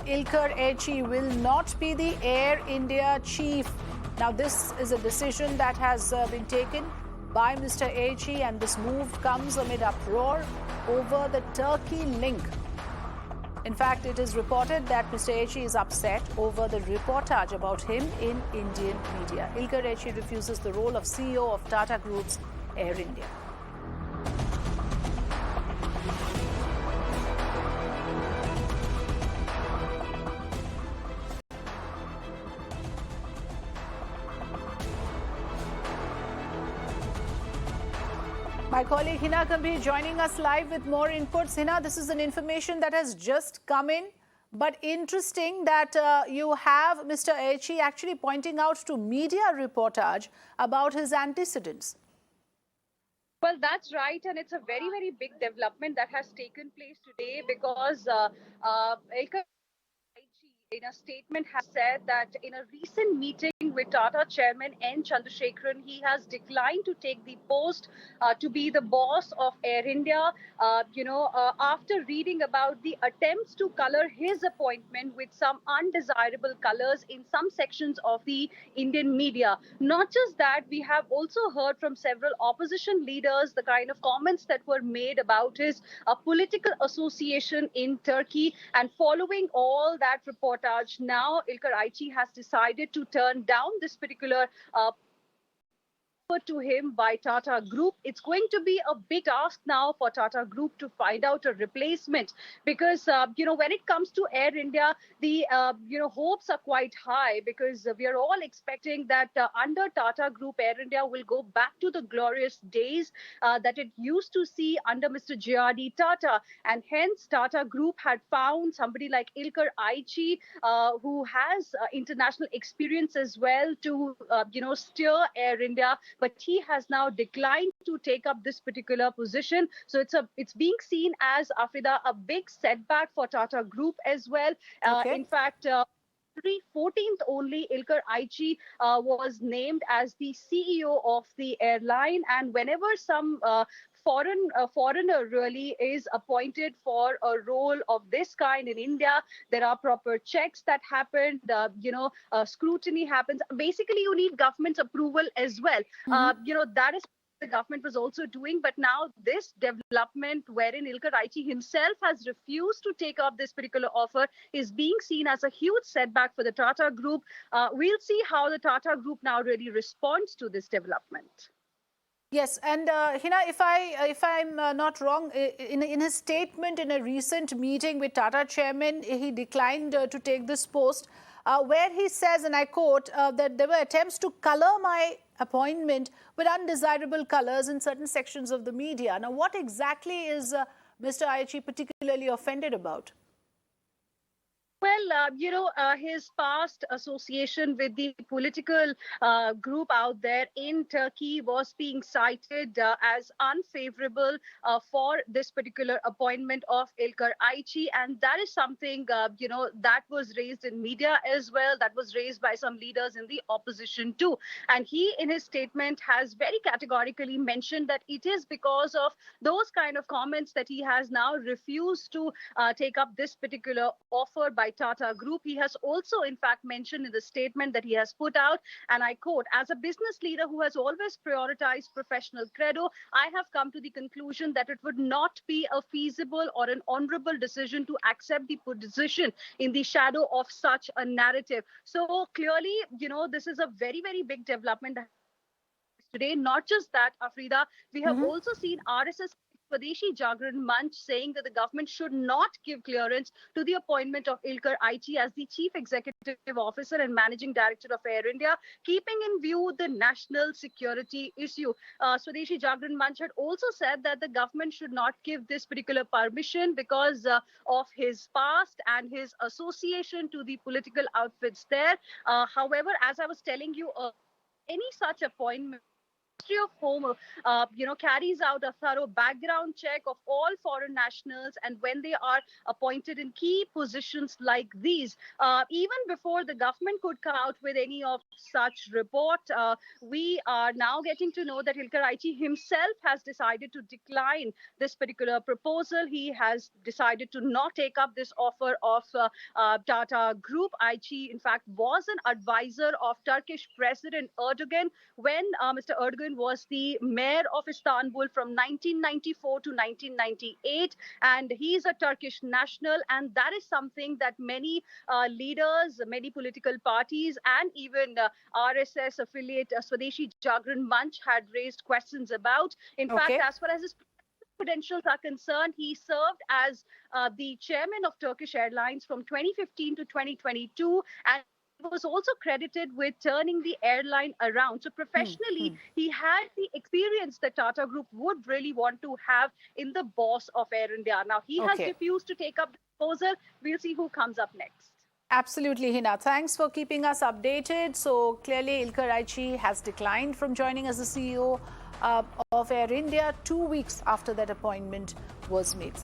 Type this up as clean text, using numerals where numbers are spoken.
Ilker Ayci will not be the Air India chief. Now, this is a decision that has been taken by Mr. Ayci, and this move comes amid uproar over the Turkey link. In fact, it is reported that Mr. Ayci is upset over the reportage about him in Indian media. Ilker Ayci refuses the role of CEO of Tata Group's Air India. My colleague Hina Kabir joining us live with more inputs. Hina, this is an information that has just come in, but interesting that you have Mr. Ayci actually pointing out to media reportage about his antecedents. Well, that's right, and it's a very, very big development that has taken place today because Ilker Ayci, in a statement, has said that in a recent meeting with Tata Chairman N. Chandrasekaran, he has declined to take the post to be the boss of Air India. After reading about the attempts to color his appointment with some undesirable colors in some sections of the Indian media. Not just that, we have also heard from several opposition leaders the kind of comments that were made about his political association in Turkey. And following all that reportage, now Ilker Ayci has decided to turn down this particular to him by Tata Group. It's going to be a big ask now for Tata Group to find out a replacement because, when it comes to Air India, the, hopes are quite high because we are all expecting that under Tata Group, Air India will go back to the glorious days that it used to see under Mr. J.R.D. Tata. And hence, Tata Group had found somebody like Ilker Ayci, who has international experience as well to, steer Air India. But he has now declined to take up this particular position. So it's being seen as, Afrida, a big setback for Tata Group as well. Okay. In fact, 14th only, Ilker Ayci was named as the CEO of the airline. And whenever some foreigner really is appointed for a role of this kind in India, there are proper checks that happen, scrutiny happens. Basically, you need government's approval as well. That is the government was also doing. But now this development wherein Ilker Ayci himself has refused to take up this particular offer is being seen as a huge setback for the Tata Group. We'll see how the Tata Group now really responds to this development. Yes, and Hina, if I'm not wrong, in his statement in a recent meeting with Tata Chairman, he declined to take this post, where he says, and I quote, that there were attempts to color my appointment with undesirable colors in certain sections of the media. Now, what exactly is Mr. Ayci particularly offended about? Well, his past association with the political group out there in Turkey was being cited as unfavorable for this particular appointment of Ilker Ayci. And that is something, that was raised in media as well. That was raised by some leaders in the opposition too. And he, in his statement, has very categorically mentioned that it is because of those kind of comments that he has now refused to take up this particular offer by Tata Group. He has also, in fact, mentioned in the statement that he has put out, and I quote, "As a business leader who has always prioritized professional credo, I have come to the conclusion that it would not be a feasible or an honorable decision to accept the position in the shadow of such a narrative." So clearly, this is a very, very big development today. Not just that, Afrida, we have also seen RSS Swadeshi Jagran Manch saying that the government should not give clearance to the appointment of Ilker Ayci as the Chief Executive Officer and Managing Director of Air India, keeping in view the national security issue. Swadeshi Jagran Manch had also said that the government should not give this particular permission because of his past and his association to the political outfits there. However, as I was telling you, any such appointment Ministry of Home, carries out a thorough background check of all foreign nationals, and when they are appointed in key positions like these, even before the government could come out with any of such report, we are now getting to know that Ilker Ayci himself has decided to decline this particular proposal. He has decided to not take up this offer of Tata Group. Ayci, in fact, was an advisor of Turkish President Erdogan when Mr. Erdogan was the mayor of Istanbul from 1994 to 1998, and he's a Turkish national, and that is something that many leaders, many political parties, and even RSS affiliate Swadeshi Jagran Manch had raised questions about. In fact, Okay. as far as his credentials are concerned, he served as the chairman of Turkish Airlines from 2015 to 2022, and was also credited with turning the airline around. So professionally, he had the experience that Tata Group would really want to have in the boss of Air India. Now, he has Okay. refused to take up the proposal. We'll see who comes up next. Absolutely, Hina. Thanks for keeping us updated. So clearly, Ilker Ayci has declined from joining as the CEO of Air India 2 weeks after that appointment was made.